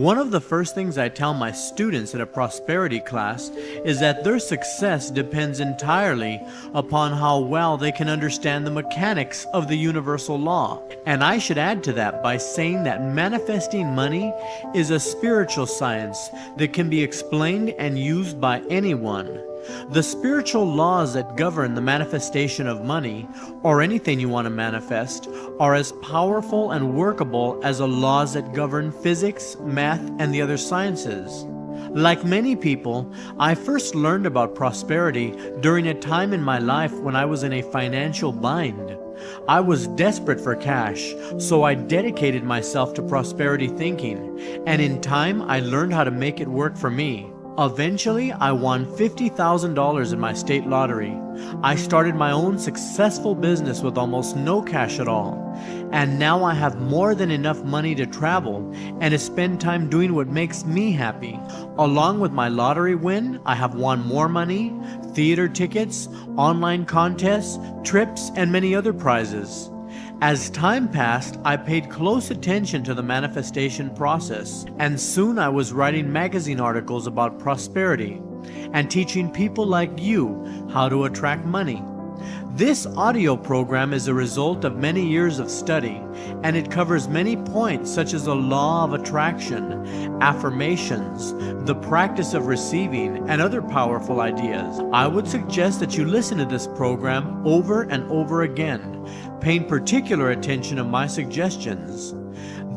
One of the first things I tell my students in a prosperity class is that their success depends entirely upon how well they can understand the mechanics of the universal law. And I should add to that by saying that manifesting money is a spiritual science that can be explained and used by anyone. The spiritual laws that govern the manifestation of money, or anything you want to manifest, are as powerful and workable as the laws that govern physics, math, and the other sciences. Like many people, I first learned about prosperity during a time in my life when I was in a financial bind. I was desperate for cash, so I dedicated myself to prosperity thinking, and in time I learned how to make it work for me. Eventually, I won $50,000 in my state lottery. I started my own successful business with almost no cash at all. And now I have more than enough money to travel and to spend time doing what makes me happy. Along with my lottery win, I have won more money, theater tickets, online contests, trips, and many other prizes. As time passed, I paid close attention to the manifestation process, and soon I was writing magazine articles about prosperity and teaching people like you how to attract money. This audio program is a result of many years of study, and it covers many points such as the law of attraction, affirmations, the practice of receiving, and other powerful ideas. I would suggest that you listen to this program over and over again, paying particular attention to my suggestions.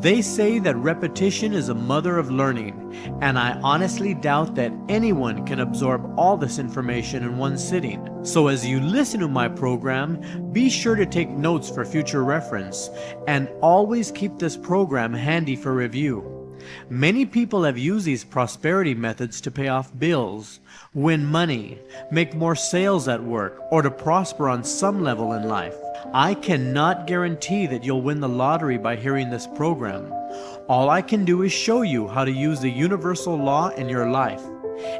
They say that repetition is a mother of learning, and I honestly doubt that anyone can absorb all this information in one sitting. So as you listen to my program, be sure to take notes for future reference, and always keep this program handy for review. Many people have used these prosperity methods to pay off bills, win money, make more sales at work, or to prosper on some level in life. I cannot guarantee that you'll win the lottery by hearing this program. All I can do is show you how to use the universal law in your life.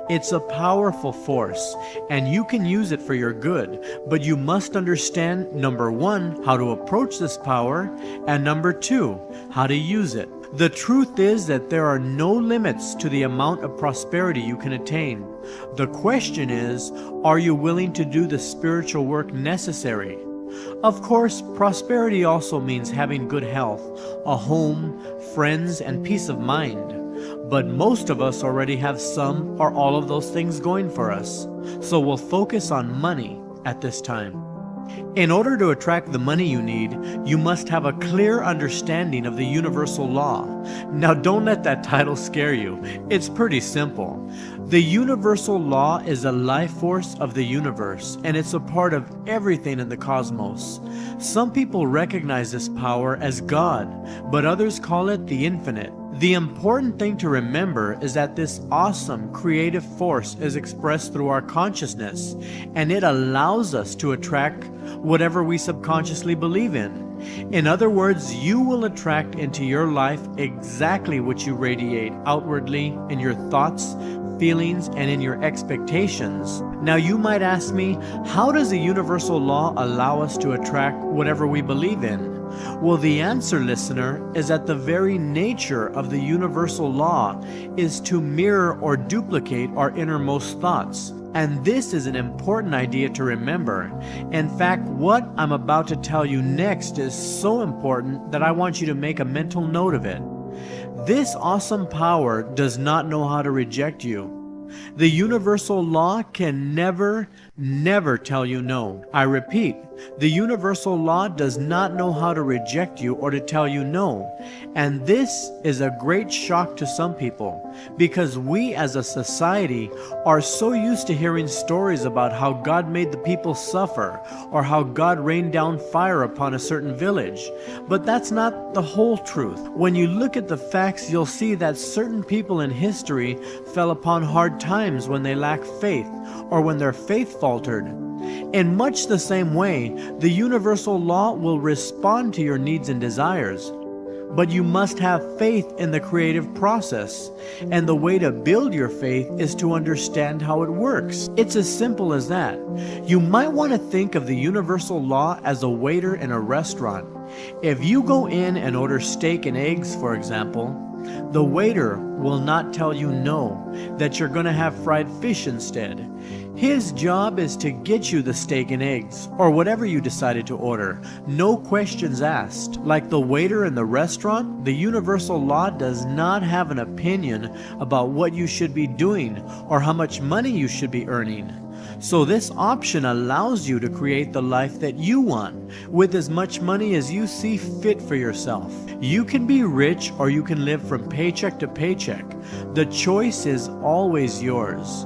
It's a powerful force, and you can use it for your good, but you must understand, number one, how to approach this power, and number two, how to use it. The truth is that there are no limits to the amount of prosperity you can attain. The question is, are you willing to do the spiritual work necessary? Of course, prosperity also means having good health, a home, friends, and peace of mind. But most of us already have some or all of those things going for us, so we'll focus on money at this time. In order to attract the money you need, you must have a clear understanding of the universal law. Now don't let that title scare you. It's pretty simple. The universal law is a life force of the universe, and it's a part of everything in the cosmos. Some people recognize this power as God, but others call it the infinite. The important thing to remember is that this awesome creative force is expressed through our consciousness, and it allows us to attract whatever we subconsciously believe in. In other words, you will attract into your life exactly what you radiate outwardly in your thoughts, feelings, and in your expectations. Now you might ask me, how does the universal law allow us to attract whatever we believe in? Well, the answer, listener, is that the very nature of the universal law is to mirror or duplicate our innermost thoughts. And this is an important idea to remember. In fact, what I'm about to tell you next is so important that I want you to make a mental note of it. This awesome power does not know how to reject you. The universal law can never tell you no. I repeat, the universal law does not know how to reject you or to tell you no. And this is a great shock to some people, because we as a society are so used to hearing stories about how God made the people suffer, or how God rained down fire upon a certain village. But that's not the whole truth. When you look at the facts, you'll see that certain people in history fell upon hard times when they lacked faith, or when their faith faltered. In much the same way, the universal law will respond to your needs and desires. But you must have faith in the creative process, and the way to build your faith is to understand how it works. It's as simple as that. You might want to think of the universal law as a waiter in a restaurant. If you go in and order steak and eggs, for example, The waiter will not tell you no, that you're going to have fried fish instead. His job is to get you the steak and eggs, or whatever you decided to order. No questions asked. Like the waiter in the restaurant, the universal law does not have an opinion about what you should be doing or how much money you should be earning. So this option allows you to create the life that you want, with as much money as you see fit for yourself. You can be rich or you can live from paycheck to paycheck. The choice is always yours.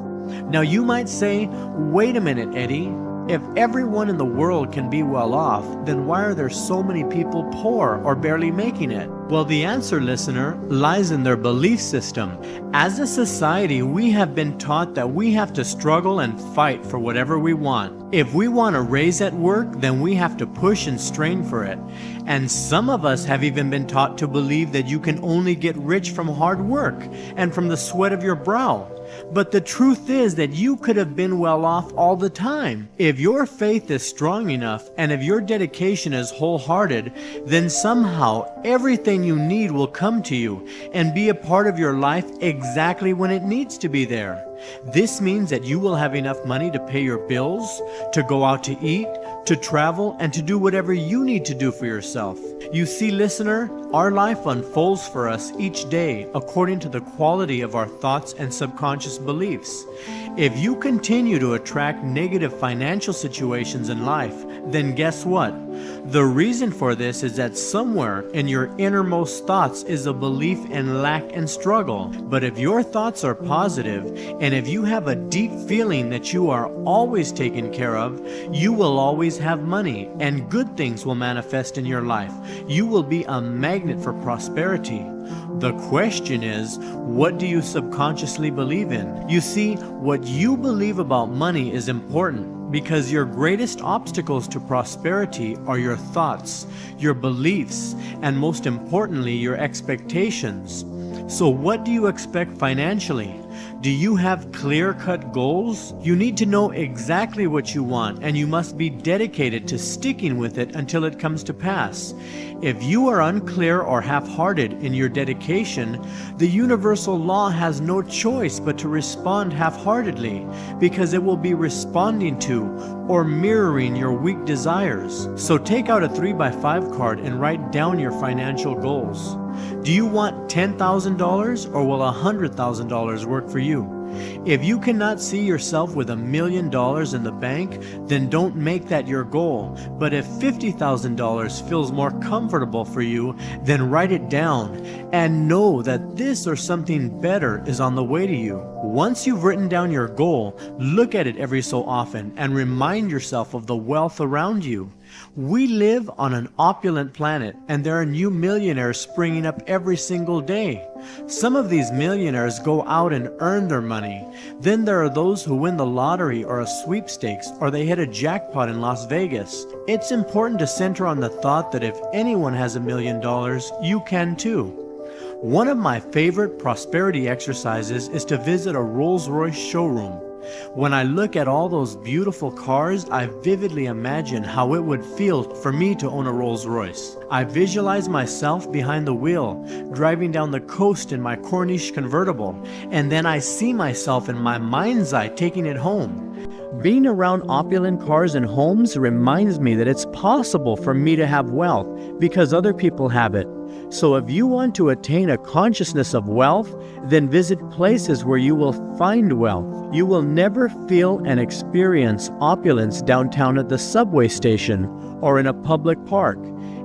Now you might say, wait a minute, Eddie. If everyone in the world can be well off, then why are there so many people poor or barely making it? Well, the answer, listener, lies in their belief system. As a society, we have been taught that we have to struggle and fight for whatever we want. If we want a raise at work, then we have to push and strain for it. And some of us have even been taught to believe that you can only get rich from hard work and from the sweat of your brow. But the truth is that you could have been well off all the time. If your faith is strong enough and if your dedication is wholehearted, then somehow everything you need will come to you and be a part of your life exactly when it needs to be there. This means that you will have enough money to pay your bills, to go out to eat, to travel, and to do whatever you need to do for yourself. You see, listener, our life unfolds for us each day according to the quality of our thoughts and subconscious beliefs. If you continue to attract negative financial situations in life, then guess what? The reason for this is that somewhere in your innermost thoughts is a belief in lack and struggle. But if your thoughts are positive, and if you have a deep feeling that you are always taken care of, you will always have money, and good things will manifest in your life. You will be a magnet for prosperity. The question is, what do you subconsciously believe in? You see, what you believe about money is important, because your greatest obstacles to prosperity are your thoughts, your beliefs, and most importantly, your expectations. So what do you expect financially? Do you have clear-cut goals? You need to know exactly what you want, and you must be dedicated to sticking with it until it comes to pass. If you are unclear or half-hearted in your dedication, the universal law has no choice but to respond half-heartedly, because it will be responding to or mirroring your weak desires. So take out a 3x5 card and write down your financial goals. Do you want $10,000 or will $100,000 work for you? If you cannot see yourself with $1 million in the bank, then don't make that your goal. But if $50,000 feels more comfortable for you, then write it down and know that this or something better is on the way to you. Once you've written down your goal, look at it every so often and remind yourself of the wealth around you. We live on an opulent planet, and there are new millionaires springing up every single day. Some of these millionaires go out and earn their money. Then there are those who win the lottery or a sweepstakes, or they hit a jackpot in Las Vegas. It's important to center on the thought that if anyone has $1 million, you can too. One of my favorite prosperity exercises is to visit a Rolls-Royce showroom. When I look at all those beautiful cars, I vividly imagine how it would feel for me to own a Rolls-Royce. I visualize myself behind the wheel, driving down the coast in my Corniche convertible, and then I see myself in my mind's eye taking it home. Being around opulent cars and homes reminds me that it's possible for me to have wealth because other people have it. So if you want to attain a consciousness of wealth, then visit places where you will find wealth. You will never feel and experience opulence downtown at the subway station or in a public park.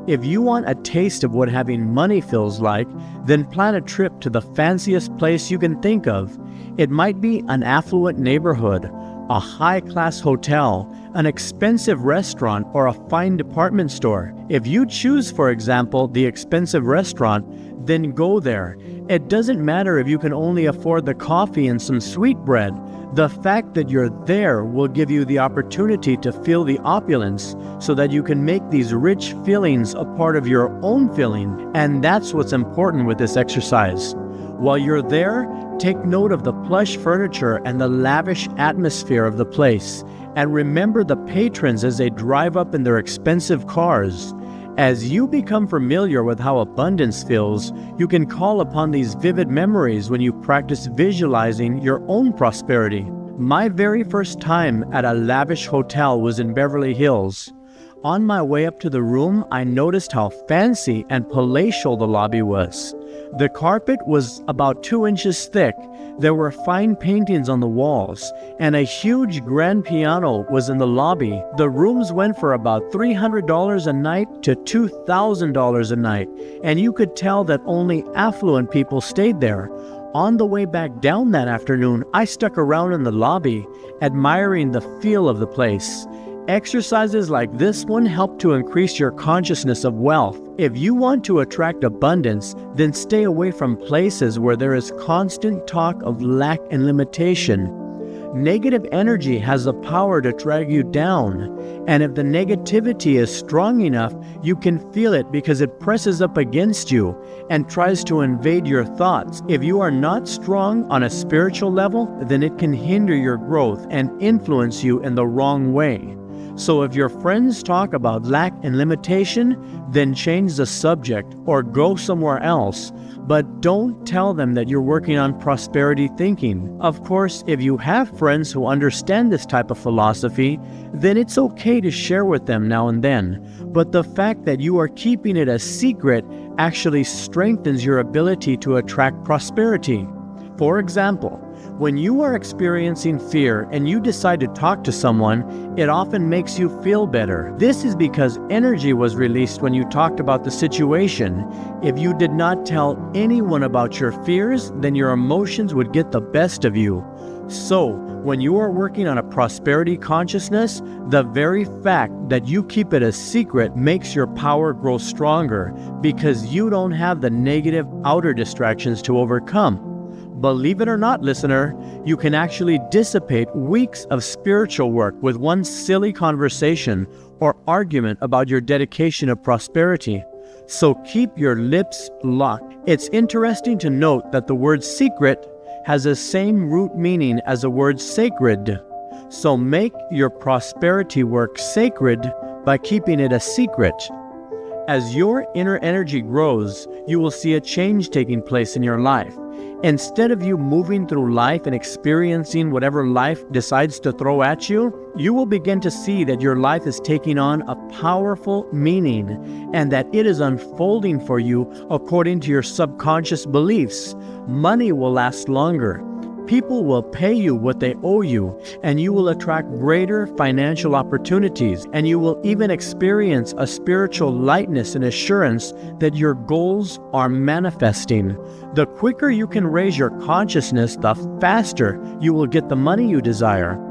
If you want a taste of what having money feels like, then plan a trip to the fanciest place you can think of. It might be an affluent neighborhood, a high-class hotel, an expensive restaurant, or a fine department store. If you choose, for example, the expensive restaurant, then go there. It doesn't matter if you can only afford the coffee and some sweetbread. The fact that you're there will give you the opportunity to feel the opulence so that you can make these rich feelings a part of your own feeling. And that's what's important with this exercise. While you're there, take note of the plush furniture and the lavish atmosphere of the place, and remember the patrons as they drive up in their expensive cars. As you become familiar with how abundance feels, you can call upon these vivid memories when you practice visualizing your own prosperity. My very first time at a lavish hotel was in Beverly Hills. On my way up to the room, I noticed how fancy and palatial the lobby was. The carpet was about 2 inches thick, there were fine paintings on the walls, and a huge grand piano was in the lobby. The rooms went for about $300 a night to $2,000 a night, and you could tell that only affluent people stayed there. On the way back down that afternoon, I stuck around in the lobby, admiring the feel of the place. Exercises like this one help to increase your consciousness of wealth. If you want to attract abundance, then stay away from places where there is constant talk of lack and limitation. Negative energy has the power to drag you down, and if the negativity is strong enough, you can feel it because it presses up against you and tries to invade your thoughts. If you are not strong on a spiritual level, then it can hinder your growth and influence you in the wrong way. So if your friends talk about lack and limitation, then change the subject or go somewhere else. But don't tell them that you're working on prosperity thinking. Of course, if you have friends who understand this type of philosophy, then it's okay to share with them now and then. But the fact that you are keeping it a secret actually strengthens your ability to attract prosperity. For example, when you are experiencing fear and you decide to talk to someone, it often makes you feel better. This is because energy was released when you talked about the situation. If you did not tell anyone about your fears, then your emotions would get the best of you. So, when you are working on a prosperity consciousness, the very fact that you keep it a secret makes your power grow stronger because you don't have the negative outer distractions to overcome. Believe it or not, listener, you can actually dissipate weeks of spiritual work with one silly conversation or argument about your dedication of prosperity. So keep your lips locked. It's interesting to note that the word secret has the same root meaning as the word sacred. So make your prosperity work sacred by keeping it a secret. As your inner energy grows, you will see a change taking place in your life. Instead of you moving through life and experiencing whatever life decides to throw at you, you will begin to see that your life is taking on a powerful meaning and that it is unfolding for you according to your subconscious beliefs. Money will last longer. People will pay you what they owe you, and you will attract greater financial opportunities, and you will even experience a spiritual lightness and assurance that your goals are manifesting. The quicker you can raise your consciousness, the faster you will get the money you desire.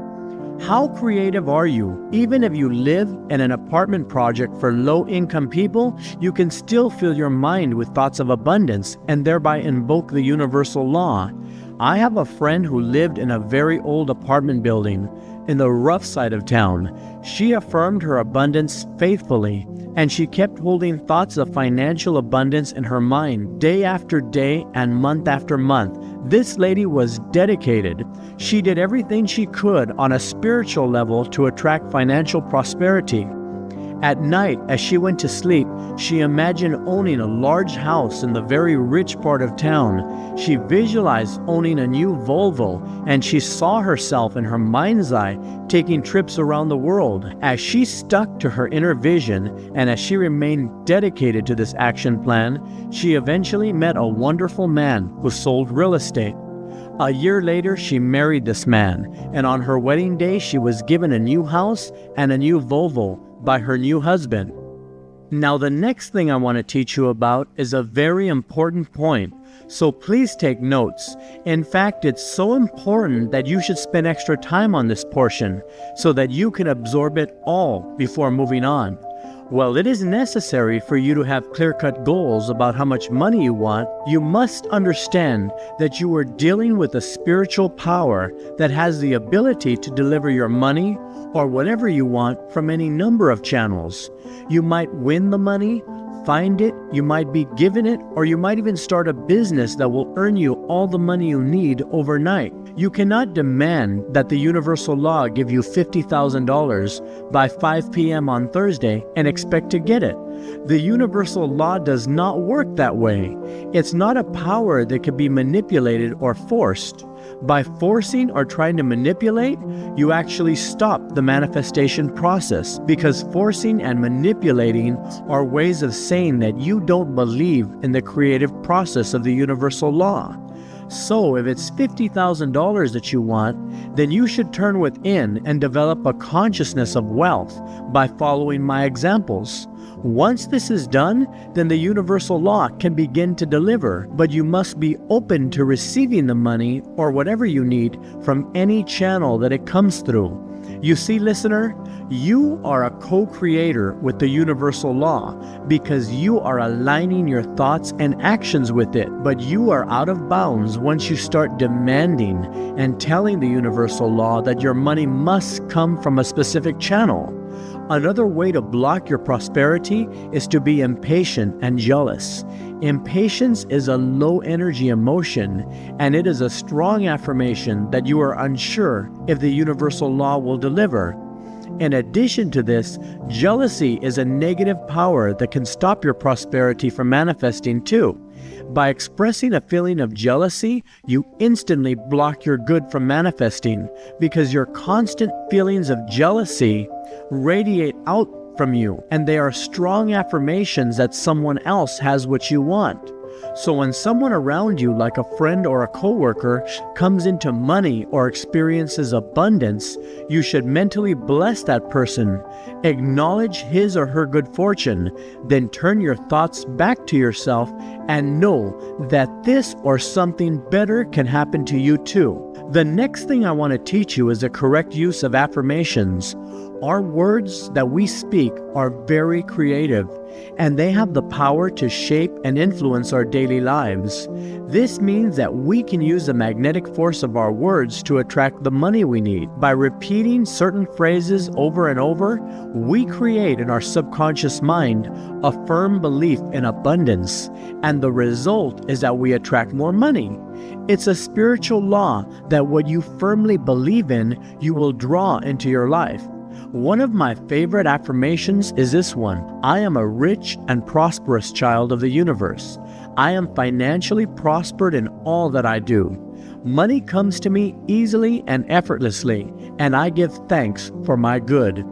How creative are you? Even if you live in an apartment project for low-income people, you can still fill your mind with thoughts of abundance and thereby invoke the universal law. I have a friend who lived in a very old apartment building in the rough side of town. She affirmed her abundance faithfully, and she kept holding thoughts of financial abundance in her mind day after day and month after month. This lady was dedicated. She did everything she could on a spiritual level to attract financial prosperity. At night, as she went to sleep, she imagined owning a large house in the very rich part of town. She visualized owning a new Volvo, and she saw herself in her mind's eye taking trips around the world. As she stuck to her inner vision, and as she remained dedicated to this action plan, she eventually met a wonderful man who sold real estate. A year later, she married this man, and on her wedding day, she was given a new house and a new Volvo by her new husband. Now, the next thing I want to teach you about is a very important point, so please take notes. In fact, it's so important that you should spend extra time on this portion so that you can absorb it all before moving on. While it is necessary for you to have clear-cut goals about how much money you want, you must understand that you are dealing with a spiritual power that has the ability to deliver your money or whatever you want from any number of channels. You might win the money, find it, you might be given it, or you might even start a business that will earn you all the money you need overnight. You cannot demand that the universal law give you $50,000 by 5 p.m. on Thursday and expect to get it. The universal law does not work that way. It's not a power that can be manipulated or forced. By forcing or trying to manipulate, you actually stop the manifestation process, because forcing and manipulating are ways of saying that you don't believe in the creative process of the universal law. So if it's $50,000 that you want, then you should turn within and develop a consciousness of wealth by following my examples. Once this is done, then the universal law can begin to deliver, but you must be open to receiving the money or whatever you need from any channel that it comes through. You see, listener, you are a co-creator with the universal law because you are aligning your thoughts and actions with it, but you are out of bounds once you start demanding and telling the universal law that your money must come from a specific channel. Another way to block your prosperity is to be impatient and jealous. Impatience is a low-energy emotion, and it is a strong affirmation that you are unsure if the universal law will deliver. In addition to this, jealousy is a negative power that can stop your prosperity from manifesting too. By expressing a feeling of jealousy, you instantly block your good from manifesting, because your constant feelings of jealousy radiate out from you, and they are strong affirmations that someone else has what you want. So when someone around you, like a friend or a coworker, comes into money or experiences abundance, you should mentally bless that person, acknowledge his or her good fortune, then turn your thoughts back to yourself and know that this or something better can happen to you too. The next thing I want to teach you is the correct use of affirmations. Our words that we speak are very creative, and they have the power to shape and influence our daily lives. This means that we can use the magnetic force of our words to attract the money we need. By repeating certain phrases over and over, we create in our subconscious mind a firm belief in abundance, and the result is that we attract more money. It's a spiritual law that what you firmly believe in, you will draw into your life. One of my favorite affirmations is this one: I am a rich and prosperous child of the universe. I am financially prospered in all that I do. Money comes to me easily and effortlessly, and I give thanks for my good.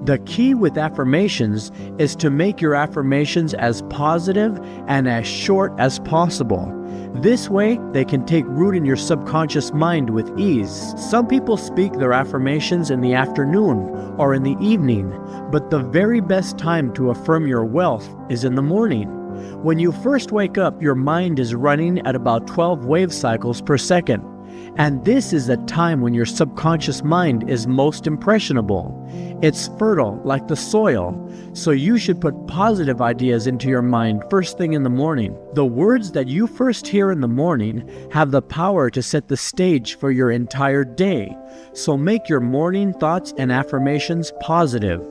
The key with affirmations is to make your affirmations as positive and as short as possible. This way, they can take root in your subconscious mind with ease. Some people speak their affirmations in the afternoon or in the evening, but the very best time to affirm your wealth is in the morning. When you first wake up, your mind is running at about 12 wave cycles per second. And this is the time when your subconscious mind is most impressionable. It's fertile like the soil, so you should put positive ideas into your mind first thing in the morning. The words that you first hear in the morning have the power to set the stage for your entire day, so make your morning thoughts and affirmations positive.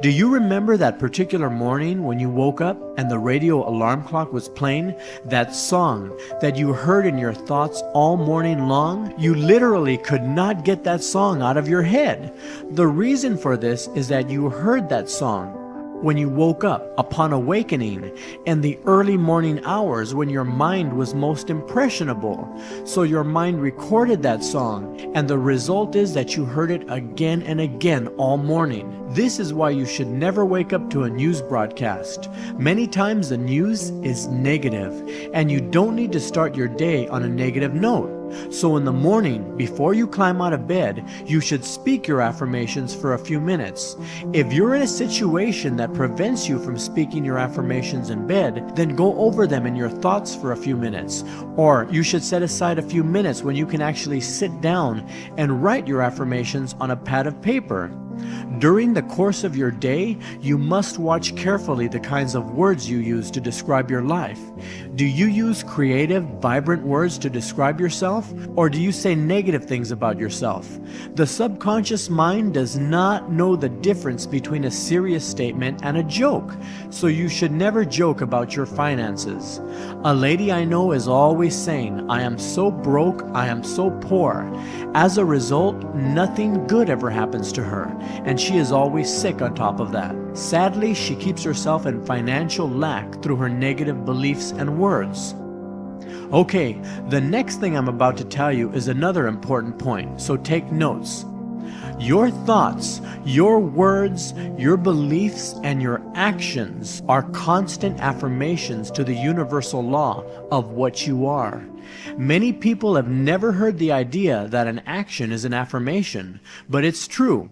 Do you remember that particular morning when you woke up and the radio alarm clock was playing that song that you heard in your thoughts all morning long? You literally could not get that song out of your head. The reason for this is that you heard that song when you woke up upon awakening in the early morning hours when your mind was most impressionable. So your mind recorded that song, and the result is that you heard it again and again all morning. This is why you should never wake up to a news broadcast. Many times the news is negative, and you don't need to start your day on a negative note. So in the morning, before you climb out of bed, you should speak your affirmations for a few minutes. If you're in a situation that prevents you from speaking your affirmations in bed, then go over them in your thoughts for a few minutes. Or you should set aside a few minutes when you can actually sit down and write your affirmations on a pad of paper. During the course of your day, you must watch carefully the kinds of words you use to describe your life. Do you use creative, vibrant words to describe yourself, or do you say negative things about yourself? The subconscious mind does not know the difference between a serious statement and a joke, so you should never joke about your finances. A lady I know is always saying, "I am so broke, I am so poor." As a result, nothing good ever happens to her, and she is always sick on top of that. Sadly, she keeps herself in financial lack through her negative beliefs and words. Okay, the next thing I'm about to tell you is another important point, so take notes. Your thoughts, your words, your beliefs, and your actions are constant affirmations to the universal law of what you are. Many people have never heard the idea that an action is an affirmation, but it's true.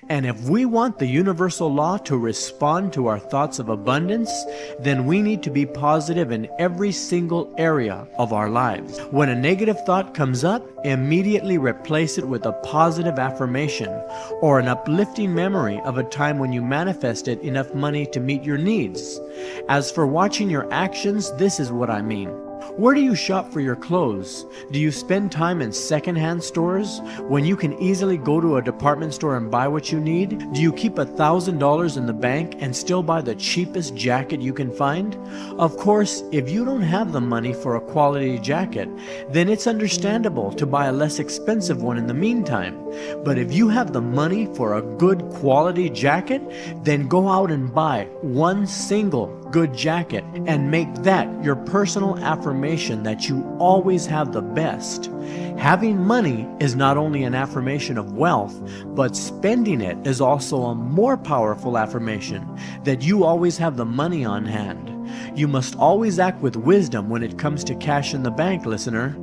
And if we want the universal law to respond to our thoughts of abundance, then we need to be positive in every single area of our lives. When a negative thought comes up, immediately replace it with a positive affirmation or an uplifting memory of a time when you manifested enough money to meet your needs. As for watching your actions, this is what I mean. Where do you shop for your clothes? Do you spend time in secondhand stores when you can easily go to a department store and buy what you need? Do you keep $1,000 in the bank and still buy the cheapest jacket you can find? Of course, if you don't have the money for a quality jacket, then it's understandable to buy a less expensive one in the meantime. But if you have the money for a good quality jacket, then go out and buy one single good jacket and make that your personal affirmation that you always have the best. Having money is not only an affirmation of wealth, but spending it is also a more powerful affirmation that you always have the money on hand. You must always act with wisdom when it comes to cash in the bank, listener.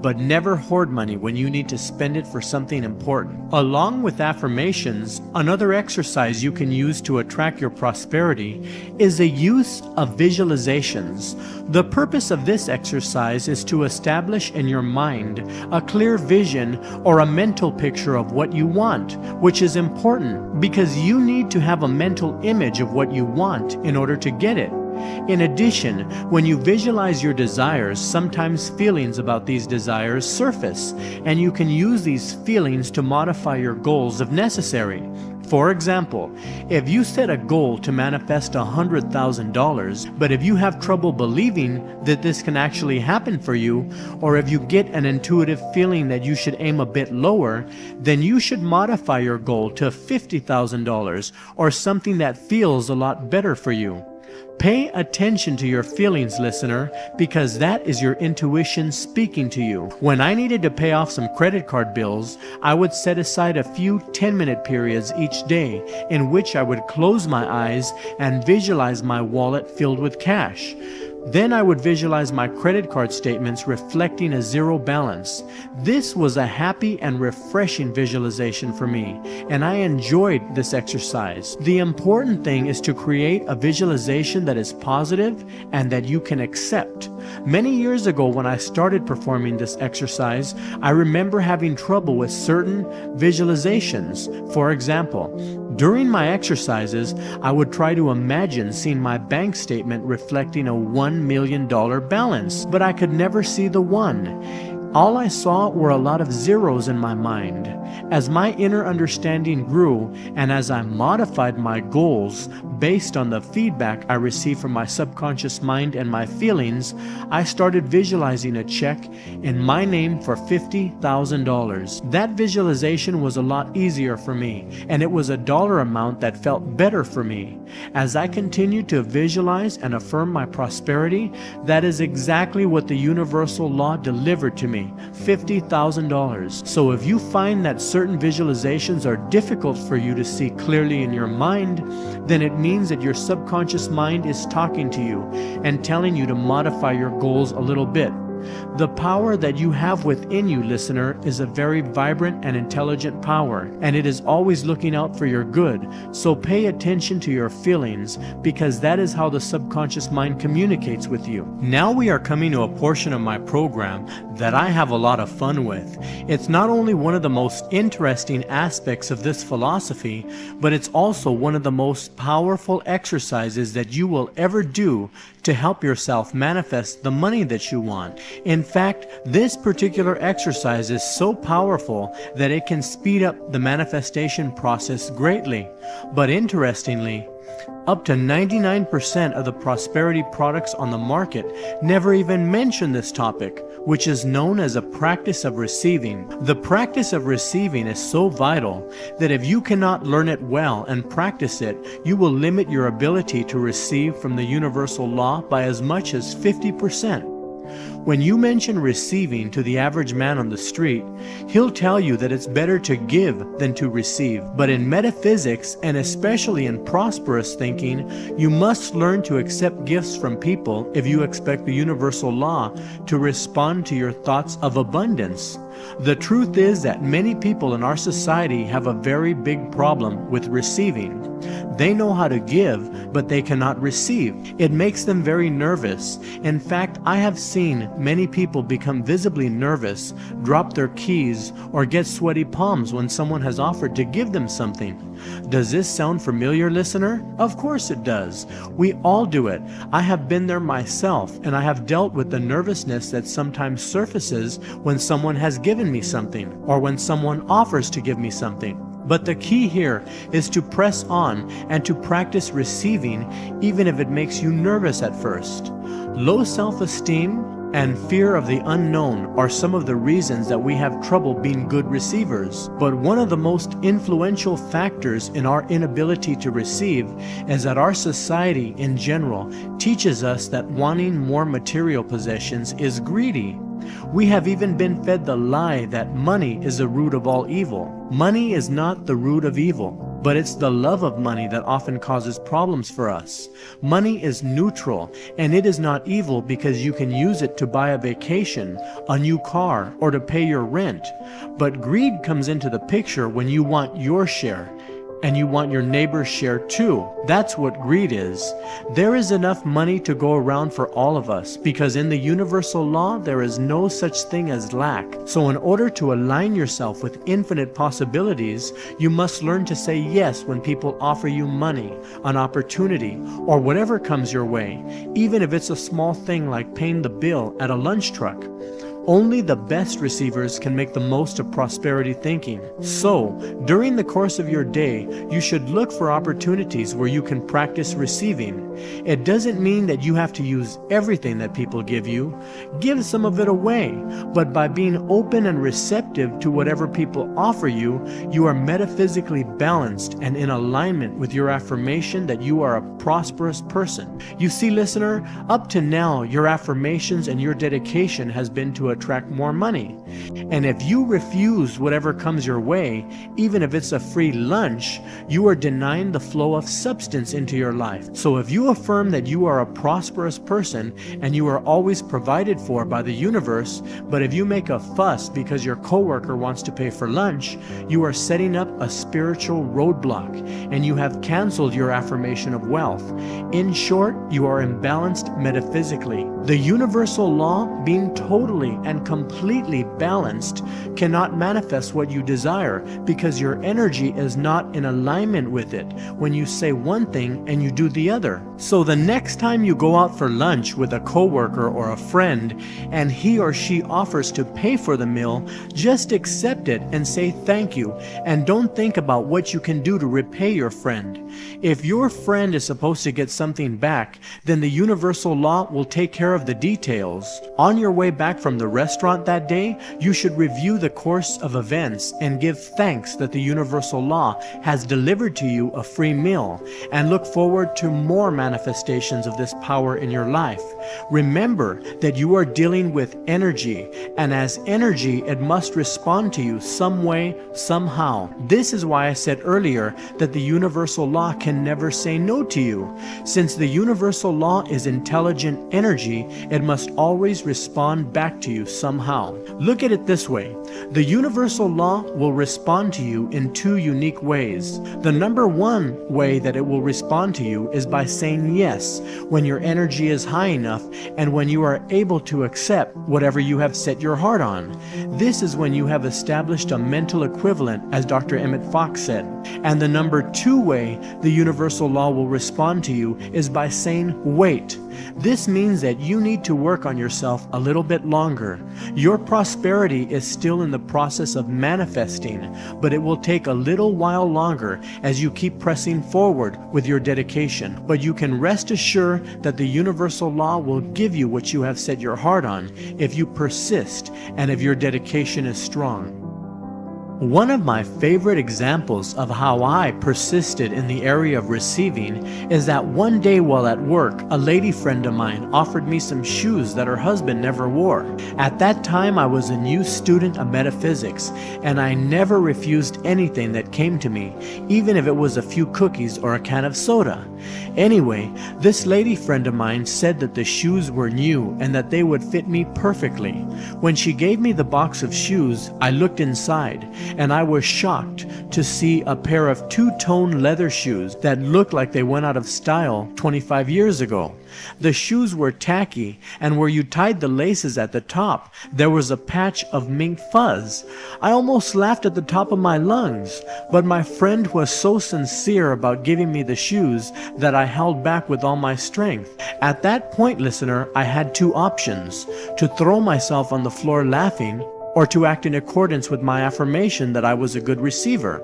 But never hoard money when you need to spend it for something important. Along with affirmations, another exercise you can use to attract your prosperity is the use of visualizations. The purpose of this exercise is to establish in your mind a clear vision or a mental picture of what you want, which is important because you need to have a mental image of what you want in order to get it. In addition, when you visualize your desires, sometimes feelings about these desires surface, and you can use these feelings to modify your goals if necessary. For example, if you set a goal to manifest $100,000, but if you have trouble believing that this can actually happen for you, or if you get an intuitive feeling that you should aim a bit lower, then you should modify your goal to $50,000 or something that feels a lot better for you. Pay attention to your feelings, listener, because that is your intuition speaking to you. When I needed to pay off some credit card bills, I would set aside a few 10-minute periods each day in which I would close my eyes and visualize my wallet filled with cash. Then I would visualize my credit card statements reflecting a zero balance. This was a happy and refreshing visualization for me, and I enjoyed this exercise. The important thing is to create a visualization that is positive and that you can accept. Many years ago when I started performing this exercise, I remember having trouble with certain visualizations. For example, during my exercises, I would try to imagine seeing my bank statement reflecting a $1 million balance, but I could never see the one. All I saw were a lot of zeros in my mind. As my inner understanding grew, and as I modified my goals based on the feedback I received from my subconscious mind and my feelings, I started visualizing a check in my name for $50,000. That visualization was a lot easier for me, and it was a dollar amount that felt better for me. As I continued to visualize and affirm my prosperity, that is exactly what the universal law delivered to me, $50,000. So if you find that certain visualizations are difficult for you to see clearly in your mind, then it means that your subconscious mind is talking to you and telling you to modify your goals a little bit. The power that you have within you, listener, is a very vibrant and intelligent power, and it is always looking out for your good. So pay attention to your feelings, because that is how the subconscious mind communicates with you. Now we are coming to a portion of my program that I have a lot of fun with. It's not only one of the most interesting aspects of this philosophy, but it's also one of the most powerful exercises that you will ever do to help yourself manifest the money that you want. In fact, this particular exercise is so powerful that it can speed up the manifestation process greatly. But interestingly, up to 99% of the prosperity products on the market never even mention this topic, which is known as a practice of receiving. The practice of receiving is so vital that if you cannot learn it well and practice it, you will limit your ability to receive from the universal law by as much as 50%. When you mention receiving to the average man on the street, he'll tell you that it's better to give than to receive. But in metaphysics, and especially in prosperous thinking, you must learn to accept gifts from people if you expect the universal law to respond to your thoughts of abundance. The truth is that many people in our society have a very big problem with receiving. They know how to give, but they cannot receive. It makes them very nervous. In fact, I have seen many people become visibly nervous, drop their keys, or get sweaty palms when someone has offered to give them something. Does this sound familiar, listener? Of course it does. We all do it. I have been there myself, and I have dealt with the nervousness that sometimes surfaces when someone has given me something, or when someone offers to give me something. But the key here is to press on and to practice receiving, even if it makes you nervous at first. Low self-esteem and fear of the unknown are some of the reasons that we have trouble being good receivers. But one of the most influential factors in our inability to receive is that our society in general teaches us that wanting more material possessions is greedy. We have even been fed the lie that money is the root of all evil. Money is not the root of evil, but it's the love of money that often causes problems for us. Money is neutral, and it is not evil because you can use it to buy a vacation, a new car, or to pay your rent. But greed comes into the picture when you want your share, and you want your neighbor's share too. That's what greed is. There is enough money to go around for all of us, because in the universal law there is no such thing as lack. So in order to align yourself with infinite possibilities, you must learn to say yes when people offer you money, an opportunity, or whatever comes your way, even if it's a small thing like paying the bill at a lunch truck. Only the best receivers can make the most of prosperity thinking. So, during the course of your day, you should look for opportunities where you can practice receiving. It doesn't mean that you have to use everything that people give you. Give some of it away. But by being open and receptive to whatever people offer you, you are metaphysically balanced and in alignment with your affirmation that you are a prosperous person. You see, listener, up to now, your affirmations and your dedication has been to attract more money. And if you refuse whatever comes your way, even if it's a free lunch, you are denying the flow of substance into your life. So if you affirm that you are a prosperous person and you are always provided for by the universe, but if you make a fuss because your coworker wants to pay for lunch, you are setting up a spiritual roadblock and you have canceled your affirmation of wealth. In short, you are imbalanced metaphysically. The universal law, being totally and completely balanced, cannot manifest what you desire because your energy is not in alignment with it when you say one thing and you do the other. So the next time you go out for lunch with a coworker or a friend and he or she offers to pay for the meal, just accept it and say thank you, and don't think about what you can do to repay your friend. If your friend is supposed to get something back, then the universal law will take care of the details. On your way back from the restaurant that day, you should review the course of events and give thanks that the universal law has delivered to you a free meal, and look forward to more manifestations of this power in your life. Remember that you are dealing with energy, and as energy, it must respond to you some way, somehow. This is why I said earlier that the universal law law can never say no to you. Since the universal law is intelligent energy, it must always respond back to you somehow. Look at it this way. The universal law will respond to you in two unique ways. The number one way that it will respond to you is by saying yes when your energy is high enough and when you are able to accept whatever you have set your heart on. This is when you have established a mental equivalent, as Dr. Emmett Fox said. And the number two way the universal law will respond to you is by saying wait. This means that you need to work on yourself a little bit longer. Your prosperity is still in the process of manifesting, but it will take a little while longer as you keep pressing forward with your dedication. But you can rest assured that the universal law will give you what you have set your heart on if you persist and if your dedication is strong. One of my favorite examples of how I persisted in the area of receiving is that one day while at work, a lady friend of mine offered me some shoes that her husband never wore. At that time, I was a new student of metaphysics, and I never refused anything that came to me, even if it was a few cookies or a can of soda. Anyway, this lady friend of mine said that the shoes were new and that they would fit me perfectly. When she gave me the box of shoes, I looked inside, and I was shocked to see a pair of two-tone leather shoes that looked like they went out of style 25 years ago. The shoes were tacky, and where you tied the laces at the top, there was a patch of mink fuzz. I almost laughed at the top of my lungs, but my friend was so sincere about giving me the shoes that I held back with all my strength. At that point, listener, I had two options: to throw myself on the floor laughing, or to act in accordance with my affirmation that I was a good receiver.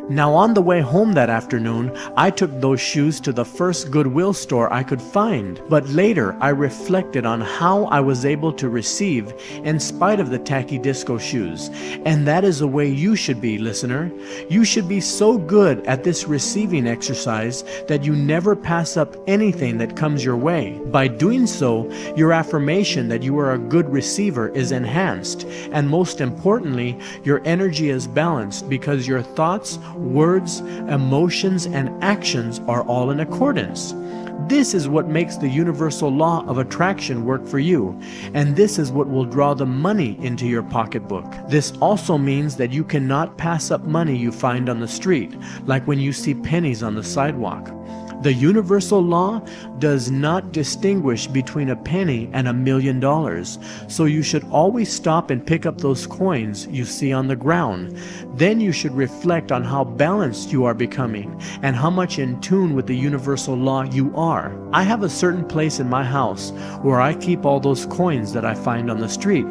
Now on the way home that afternoon, I took those shoes to the first Goodwill store I could find. But later, I reflected on how I was able to receive in spite of the tacky disco shoes. And that is the way you should be, listener. You should be so good at this receiving exercise that you never pass up anything that comes your way. By doing so, your affirmation that you are a good receiver is enhanced. And most importantly, your energy is balanced because your thoughts, words, emotions, and actions are all in accordance. This is what makes the universal law of attraction work for you, and this is what will draw the money into your pocketbook. This also means that you cannot pass up money you find on the street, like when you see pennies on the sidewalk. The universal law does not distinguish between a penny and $1 million, so you should always stop and pick up those coins you see on the ground. Then you should reflect on how balanced you are becoming and how much in tune with the universal law you are. I have a certain place in my house where I keep all those coins that I find on the street.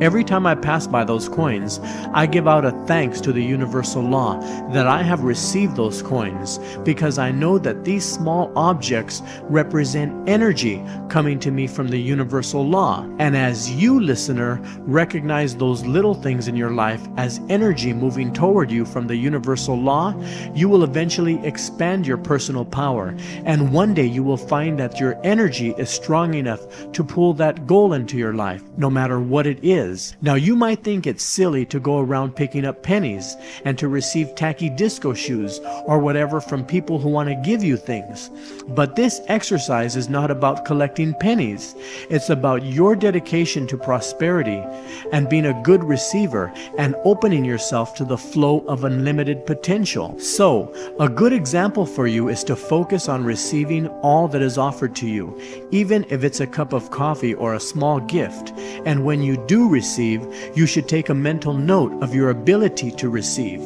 Every time I pass by those coins, I give out a thanks to the universal law that I have received those coins, because I know that these small objects represent energy coming to me from the universal law. And as you, listener, recognize those little things in your life as energy moving toward you from the universal law, you will eventually expand your personal power. And one day you will find that your energy is strong enough to pull that goal into your life, no matter what it is. Now you might think it's silly to go around picking up pennies and to receive tacky disco shoes or whatever from people who want to give you things. But this exercise is not about collecting pennies. It's about your dedication to prosperity and being a good receiver and opening yourself to the flow of unlimited potential. So, a good example for you is to focus on receiving all that is offered to you, even if it's a cup of coffee or a small gift. And when you do receive, you should take a mental note of your ability to receive.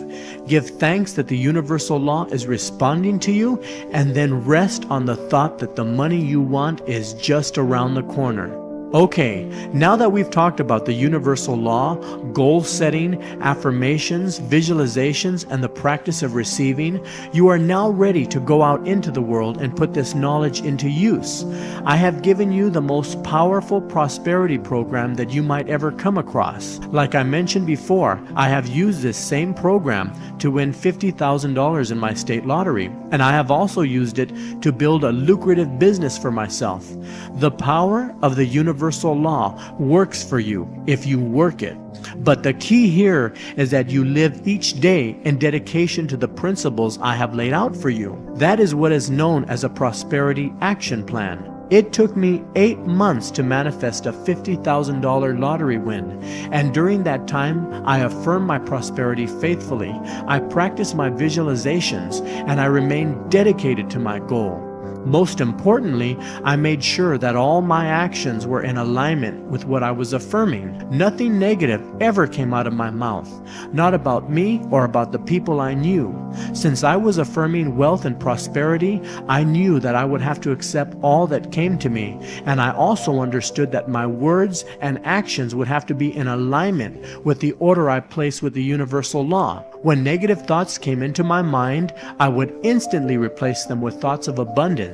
Give thanks that the universal law is responding to you, and then rest on the thought that the money you want is just around the corner. Okay, now that we've talked about the universal law, goal setting, affirmations, visualizations, and the practice of receiving, you are now ready to go out into the world and put this knowledge into use. I have given you the most powerful prosperity program that you might ever come across. Like I mentioned before, I have used this same program to win $50,000 in my state lottery, and I have also used it to build a lucrative business for myself. The power of the universal law works for you if you work it. But the key here is that you live each day in dedication to the principles I have laid out for you. That is what is known as a prosperity action plan. It took me 8 months to manifest a $50,000 lottery win, and during that time, I affirmed my prosperity faithfully. I practiced my visualizations, and I remained dedicated to my goal. Most importantly, I made sure that all my actions were in alignment with what I was affirming. Nothing negative ever came out of my mouth, not about me or about the people I knew. Since I was affirming wealth and prosperity, I knew that I would have to accept all that came to me, and I also understood that my words and actions would have to be in alignment with the order I placed with the universal law. When negative thoughts came into my mind, I would instantly replace them with thoughts of abundance.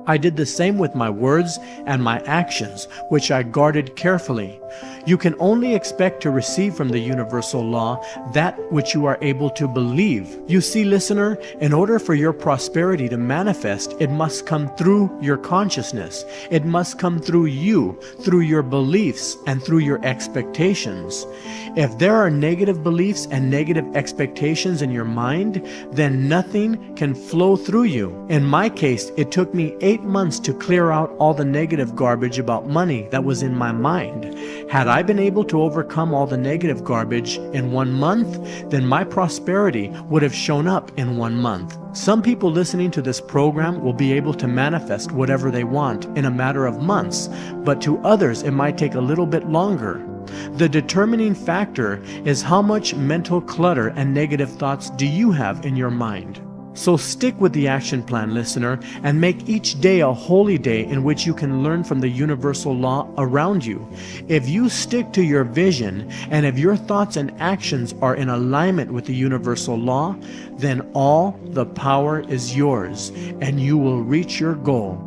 I did the same with my words and my actions, which I guarded carefully. You can only expect to receive from the universal law that which you are able to believe. You see, listener, in order for your prosperity to manifest, it must come through your consciousness. It must come through you, through your beliefs, and through your expectations. If there are negative beliefs and negative expectations in your mind, then nothing can flow through you. In my case, it took me 8 months to clear out all the negative garbage about money that was in my mind. Had I been able to overcome all the negative garbage in 1 month, then my prosperity would have shown up in 1 month. Some people listening to this program will be able to manifest whatever they want in a matter of months, but to others it might take a little bit longer. The determining factor is how much mental clutter and negative thoughts do you have in your mind. So stick with the action plan, listener, and make each day a holy day in which you can learn from the universal law around you. If you stick to your vision, and if your thoughts and actions are in alignment with the universal law, then all the power is yours, and you will reach your goal.